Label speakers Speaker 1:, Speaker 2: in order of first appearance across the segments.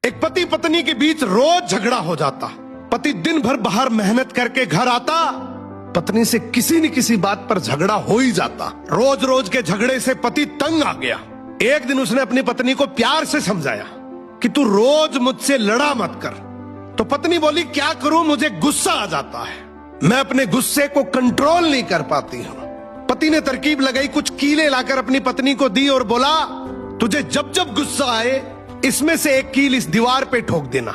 Speaker 1: एक पति पत्नी के बीच रोज झगड़ा हो जाता। पति दिन भर बाहर मेहनत करके घर आता, पत्नी से किसी न किसी बात पर झगड़ा हो ही जाता। रोज रोज के झगड़े से पति तंग आ गया। एक दिन उसने अपनी पत्नी को प्यार से समझाया कि तू रोज मुझसे लड़ा मत कर। तो पत्नी बोली, क्या करूं, मुझे गुस्सा आ जाता है, मैं अपने गुस्से को कंट्रोल नहीं कर पाती हूं। पति ने तरकीब लगाई, कुछ कीलें लाकर अपनी पत्नी को दी और बोला, तुझे जब जब गुस्सा आए इसमें से एक कील इस दीवार पे ठोक देना।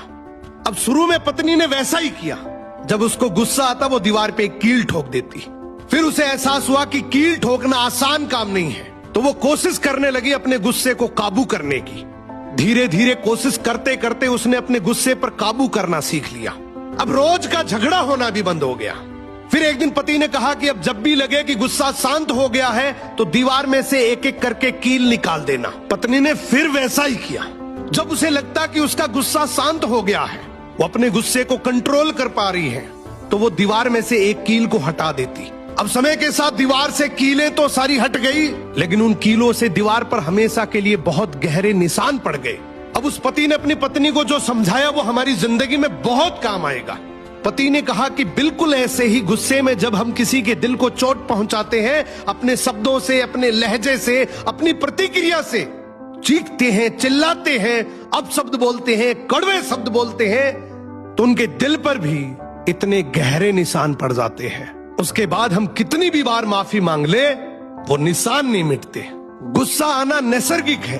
Speaker 1: अब शुरू में पत्नी ने वैसा ही किया, जब उसको गुस्सा आता वो दीवार पे एक कील ठोक देती। फिर उसे एहसास हुआ कि कील ठोकना आसान काम नहीं है, तो वो कोशिश करने लगी अपने गुस्से को काबू करने की। धीरे धीरे कोशिश करते करते उसने अपने गुस्से पर काबू करना सीख लिया। अब रोज का झगड़ा होना भी बंद हो गया। फिर एक दिन पति ने कहा कि अब जब भी लगे कि गुस्सा शांत हो गया है तो दीवार में से एक एक करके कील निकाल देना। पत्नी ने फिर वैसा ही किया। जब उसे लगता कि उसका गुस्सा शांत हो गया है, वो अपने गुस्से को कंट्रोल कर पा रही है, तो वो दीवार में से एक कील को हटा देती। अब समय के साथ दीवार से कीलें तो सारी हट गई, लेकिन उन कीलों से दीवार पर हमेशा के लिए बहुत गहरे निशान पड़ गए। अब उस पति ने अपनी पत्नी को जो समझाया वो हमारी जिंदगी में बहुत काम आएगा। पति ने कहा कि बिल्कुल ऐसे ही गुस्से में जब हम किसी के दिल को चोट पहुंचाते हैं, अपने शब्दों से, अपने लहजे से, अपनी प्रतिक्रिया से, चीखते हैं, चिल्लाते हैं, अपशब्द बोलते हैं, कड़वे शब्द बोलते हैं, तो उनके दिल पर भी इतने गहरे निशान पड़ जाते हैं। उसके बाद हम कितनी भी बार माफी मांग ले, वो निशान नहीं मिटते। गुस्सा आना नैसर्गिक है,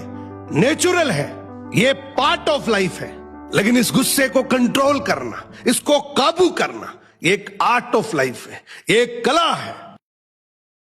Speaker 1: नेचुरल है, ये पार्ट ऑफ लाइफ है। लेकिन इस गुस्से को कंट्रोल करना, इसको काबू करना, ये एक आर्ट ऑफ लाइफ है, ये एक कला है।